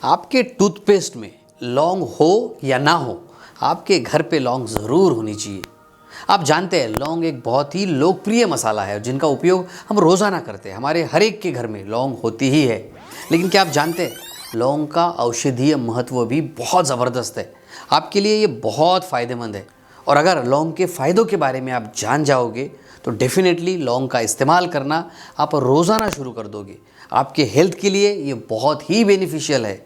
आपके टूथपेस्ट में लौंग हो या ना हो, आपके घर पे लौंग ज़रूर होनी चाहिए। आप जानते हैं लौंग एक बहुत ही लोकप्रिय मसाला है जिनका उपयोग हम रोज़ाना करते हैं। हमारे हर एक के घर में लौंग होती ही है। लेकिन क्या आप जानते हैं लौंग का औषधीय महत्व भी बहुत ज़बरदस्त है। आपके लिए ये बहुत फ़ायदेमंद है। और अगर लौंग के फ़ायदों के बारे में आप जान जाओगे तो डेफिनेटली लौंग का इस्तेमाल करना आप रोज़ाना शुरू कर दोगे। आपके हेल्थ के लिए ये बहुत ही बेनिफिशियल है।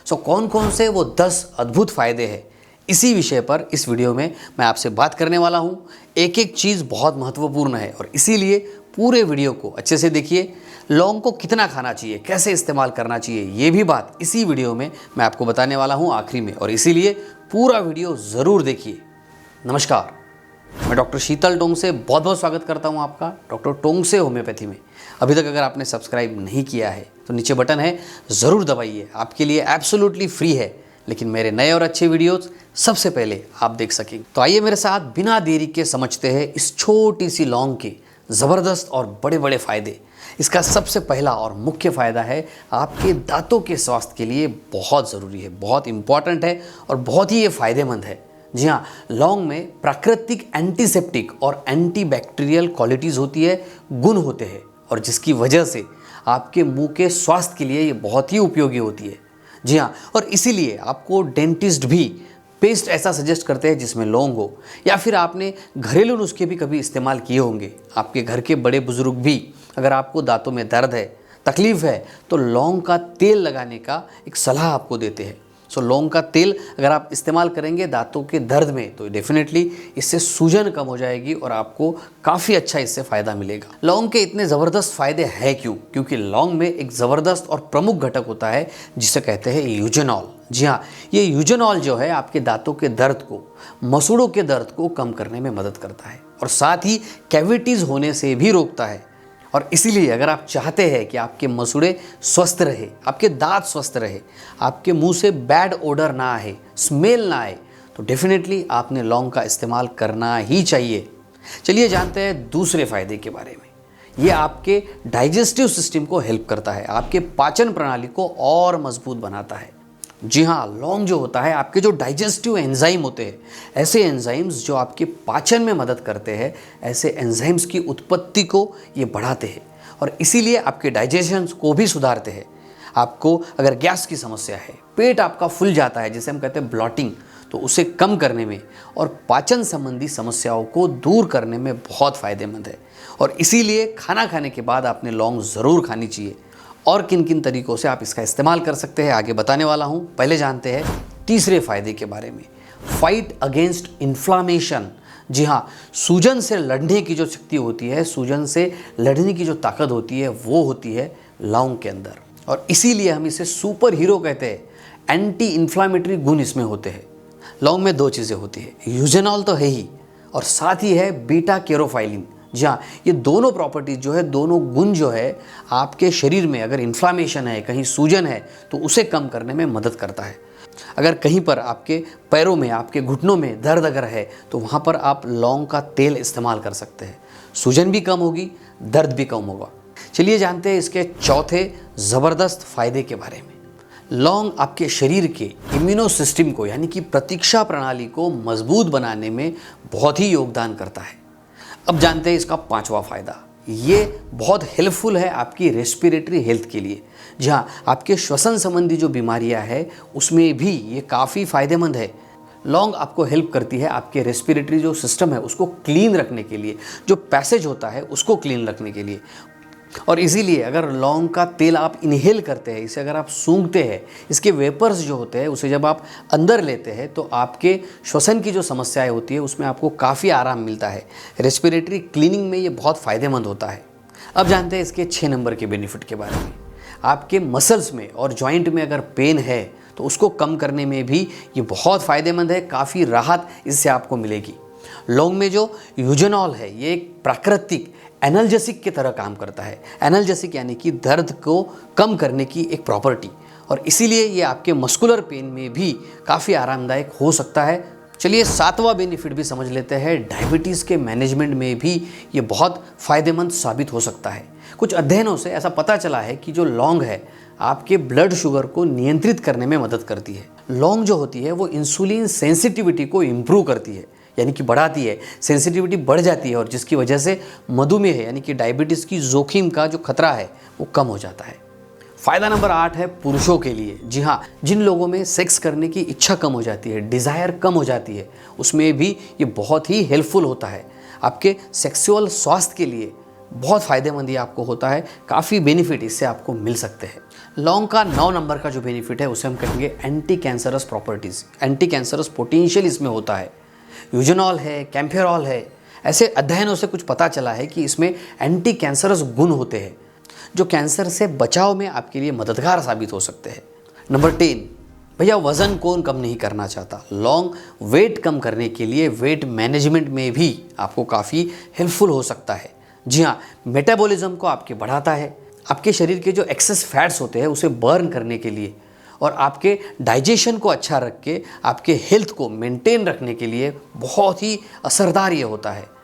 सो कौन कौन से वो 10 अद्भुत फ़ायदे हैं, इसी विषय पर इस वीडियो में मैं आपसे बात करने वाला हूँ। एक एक चीज़ बहुत महत्वपूर्ण है और इसीलिए पूरे वीडियो को अच्छे से देखिए। लौंग को कितना खाना चाहिए, कैसे इस्तेमाल करना चाहिए, ये भी बात इसी वीडियो में मैं आपको बताने वाला हूँ आखिरी में, और इसीलिए पूरा वीडियो ज़रूर देखिए। नमस्कार, मैं डॉक्टर शीतल टोंगसे बहुत बहुत स्वागत करता हूं आपका डॉक्टर टोंगसे होम्योपैथी में। अभी तक अगर आपने सब्सक्राइब नहीं किया है तो नीचे बटन है, ज़रूर दबाइए। आपके लिए एब्सोल्युटली फ्री है, लेकिन मेरे नए और अच्छे वीडियोस सबसे पहले आप देख सकें। तो आइए मेरे साथ बिना देरी के समझते हैं इस छोटी सी लौंग के ज़बरदस्त और बड़े बड़े फ़ायदे। इसका सबसे पहला और मुख्य फ़ायदा है आपके दांतों के स्वास्थ्य के लिए बहुत ज़रूरी है, बहुत इंपॉर्टेंट है और बहुत ही ये फ़ायदेमंद है। जी हाँ, लौंग में प्राकृतिक एंटीसेप्टिक और एंटीबैक्टीरियल क्वालिटीज़ होती है, गुण होते हैं, और जिसकी वजह से आपके मुंह के स्वास्थ्य के लिए ये बहुत ही उपयोगी होती है। जी हाँ, और इसीलिए आपको डेंटिस्ट भी पेस्ट ऐसा सजेस्ट करते हैं जिसमें लौंग हो, या फिर आपने घरेलू नुस्खे भी कभी इस्तेमाल किए होंगे। आपके घर के बड़े बुजुर्ग भी अगर आपको दांतों में दर्द है, तकलीफ़ है, तो लौंग का तेल लगाने का एक सलाह आपको देते हैं। सो लौंग का तेल अगर आप इस्तेमाल करेंगे दांतों के दर्द में तो डेफिनेटली इससे सूजन कम हो जाएगी और आपको काफ़ी अच्छा इससे फ़ायदा मिलेगा। लौंग के इतने ज़बरदस्त फ़ायदे हैं क्यों? क्योंकि लौंग में एक ज़बरदस्त और प्रमुख घटक होता है जिसे कहते हैं यूजेनॉल। जी हाँ, ये यूजेनॉल जो है आपके दांतों के दर्द को, मसूड़ों के दर्द को कम करने में मदद करता है और साथ ही कैविटीज़ होने से भी रोकता है। और इसीलिए अगर आप चाहते हैं कि आपके मसूड़े स्वस्थ रहे, आपके दांत स्वस्थ रहे, आपके मुंह से बैड ओडर ना आए, स्मेल ना आए, तो डेफिनेटली आपने लौंग का इस्तेमाल करना ही चाहिए। चलिए जानते हैं दूसरे फ़ायदे के बारे में। ये आपके डाइजेस्टिव सिस्टम को हेल्प करता है, आपके पाचन प्रणाली को और मजबूत बनाता है। जी हाँ, लौंग जो होता है आपके जो डाइजेस्टिव एंजाइम होते हैं, ऐसे एंजाइम्स जो आपके पाचन में मदद करते हैं, ऐसे एंजाइम्स की उत्पत्ति को ये बढ़ाते हैं और इसीलिए आपके डाइजेशन को भी सुधारते हैं। आपको अगर गैस की समस्या है, पेट आपका फूल जाता है जिसे हम कहते हैं ब्लॉटिंग, तो उसे कम करने में और पाचन संबंधी समस्याओं को दूर करने में बहुत फ़ायदेमंद है। और इसीलिए खाना खाने के बाद आपने लौंग ज़रूर खानी चाहिए। और किन किन तरीक़ों से आप इसका इस्तेमाल कर सकते हैं आगे बताने वाला हूँ। पहले जानते हैं तीसरे फ़ायदे के बारे में, फाइट अगेंस्ट इन्फ्लामेशन। जी हाँ, सूजन से लड़ने की जो शक्ति होती है, सूजन से लड़ने की जो ताकत होती है, वो होती है लौंग के अंदर, और इसीलिए हम इसे सुपर हीरो कहते हैं। एंटी इन्फ्लामेटरी गुण इसमें होते हैं। लौंग में 2 चीज़ें होती है, यूजेनॉल तो है ही, और साथ ही है बीटा कैरोफाइलिन। जी हाँ, ये दोनों प्रॉपर्टीज जो है, दोनों गुण जो है, आपके शरीर में अगर इन्फ्लामेशन है, कहीं सूजन है, तो उसे कम करने में मदद करता है। अगर कहीं पर आपके पैरों में, आपके घुटनों में दर्द अगर है, तो वहाँ पर आप लौंग का तेल इस्तेमाल कर सकते हैं। सूजन भी कम होगी, दर्द भी कम होगा। चलिए जानते हैं इसके चौथे ज़बरदस्त फ़ायदे के बारे में। लौंग आपके शरीर के इम्यूनो सिस्टम को, यानी कि प्रतिरक्षा प्रणाली को मजबूत बनाने में बहुत ही योगदान करता है। अब जानते हैं इसका 5वां फ़ायदा। ये बहुत हेल्पफुल है आपकी रेस्पिरेटरी हेल्थ के लिए। जी हाँ, आपके श्वसन संबंधी जो बीमारियां हैं उसमें भी ये काफ़ी फ़ायदेमंद है। लौंग आपको हेल्प करती है आपके रेस्पिरेटरी जो सिस्टम है उसको क्लीन रखने के लिए, जो पैसेज होता है उसको क्लीन रखने के लिए। और इसीलिए अगर लौंग का तेल आप इनहेल करते हैं, इसे अगर आप सूंघते हैं, इसके वेपर्स जो होते हैं उसे जब आप अंदर लेते हैं, तो आपके श्वसन की जो समस्याएं होती है उसमें आपको काफ़ी आराम मिलता है। रेस्पिरेटरी क्लीनिंग में ये बहुत फ़ायदेमंद होता है। अब जानते हैं इसके 6 नंबर के बेनिफिट के बारे में। आपके मसल्स में और जॉइंट में अगर पेन है तो उसको कम करने में भी ये बहुत फ़ायदेमंद है, काफ़ी राहत इससे आपको मिलेगी। लौंग में जो यूजेनॉल है ये एक प्राकृतिक एनाल्जेसिक की तरह काम करता है। एनाल्जेसिक यानी कि दर्द को कम करने की एक प्रॉपर्टी, और इसीलिए ये आपके मस्कुलर पेन में भी काफ़ी आरामदायक हो सकता है। चलिए 7वां बेनिफिट भी समझ लेते हैं। डायबिटीज़ के मैनेजमेंट में भी ये बहुत फ़ायदेमंद साबित हो सकता है। कुछ अध्ययनों से ऐसा पता चला है कि जो लौंग है आपके ब्लड शुगर को नियंत्रित करने में मदद करती है। लौंग जो होती है वो इंसुलिन सेंसिटिविटी को इम्प्रूव करती है, यानी कि बढ़ाती है। सेंसिटिविटी बढ़ जाती है और जिसकी वजह से मधुमेह यानी कि डायबिटीज़ की जोखिम का जो खतरा है वो कम हो जाता है। फ़ायदा नंबर 8 है पुरुषों के लिए। जी हाँ, जिन लोगों में सेक्स करने की इच्छा कम हो जाती है, डिज़ायर कम हो जाती है, उसमें भी ये बहुत ही हेल्पफुल होता है। आपके सेक्सुअल स्वास्थ्य के लिए बहुत फ़ायदेमंद ये आपको होता है। काफ़ी बेनिफिट इससे आपको मिल सकते हैं। लौंग का 9 नंबर का जो बेनिफिट है उसे हम कहेंगे anti cancerous properties. Anti cancerous potential इसमें होता है। यूजेनॉल है, कैम्फेरॉल है, ऐसे अध्ययनों से कुछ पता चला है कि इसमें एंटी कैंसरस गुण होते हैं जो कैंसर से बचाव में आपके लिए मददगार साबित हो सकते हैं। नंबर 10, भैया वज़न कौन कम नहीं करना चाहता। लौंग वेट कम करने के लिए, वेट मैनेजमेंट में भी आपको काफ़ी हेल्पफुल हो सकता है। जी हाँ, मेटाबॉलिज्म को आपके बढ़ाता है। आपके शरीर के जो एक्सेस फैट्स होते हैं उसे बर्न करने के लिए और आपके डाइजेशन को अच्छा रख के आपके हेल्थ को मेंटेन रखने के लिए बहुत ही असरदार ये होता है।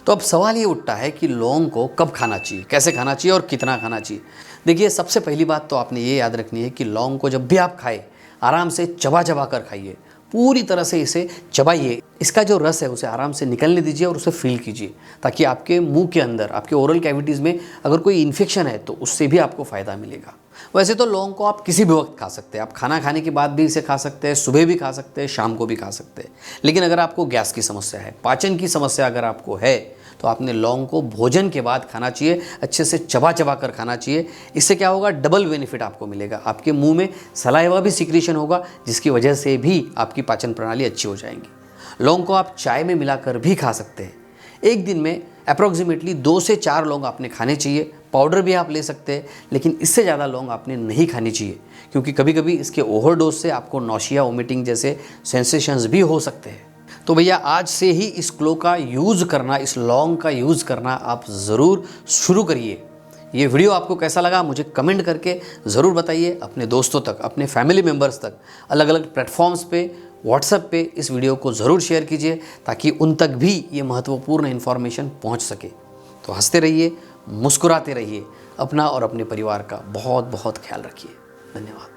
तो अब सवाल ये उठता है कि लौंग को कब खाना चाहिए, कैसे खाना चाहिए और कितना खाना चाहिए। देखिए, सबसे पहली बात तो आपने ये याद रखनी है कि लौंग को जब भी आप खाएं आराम से चबा चबा कर खाइए, पूरी तरह से इसे चबाइए। इसका जो रस है उसे आराम से निकलने दीजिए और उसे फील कीजिए, ताकि आपके मुंह के अंदर, आपके ओरल कैविटीज़ में अगर कोई इन्फेक्शन है तो उससे भी आपको फ़ायदा मिलेगा। वैसे तो लौंग को आप किसी भी वक्त खा सकते हैं। आप खाना खाने के बाद भी इसे खा सकते हैं, सुबह भी खा सकते हैं, शाम को भी खा सकते हैं। लेकिन अगर आपको गैस की समस्या है, पाचन की समस्या अगर आपको है, तो आपने लौंग को भोजन के बाद खाना चाहिए, अच्छे से चबा चबा कर खाना चाहिए। इससे क्या होगा, डबल बेनिफिट आपको मिलेगा। आपके मुंह में सलाइवा भी सिक्रीशन होगा, जिसकी वजह से भी आपकी पाचन प्रणाली अच्छी हो जाएगी। लौंग को आप चाय में मिलाकर भी खा सकते हैं। एक दिन में अप्रॉक्सीमेटली 2 से 4 लौंग आपने खाने चाहिए। पाउडर भी आप ले सकते हैं, लेकिन इससे ज़्यादा लौंग आपने नहीं खानी चाहिए, क्योंकि कभी कभी इसके ओवरडोज से आपको नौशिया, वोमिटिंग जैसे सेंसेशंस भी हो सकते हैं। तो भैया आज से ही इस क्लो का यूज़ करना, इस लौंग का यूज़ करना आप ज़रूर शुरू करिए। ये वीडियो आपको कैसा लगा मुझे कमेंट करके ज़रूर बताइए। अपने दोस्तों तक, अपने फैमिली मेम्बर्स तक, अलग अलग प्लेटफॉर्म्स पे, व्हाट्सएप पे इस वीडियो को ज़रूर शेयर कीजिए, ताकि उन तक भी ये महत्वपूर्ण इन्फॉर्मेशन पहुंच सके। तो हंसते रहिए, मुस्कुराते रहिए, अपना और अपने परिवार का बहुत बहुत ख्याल रखिए। धन्यवाद।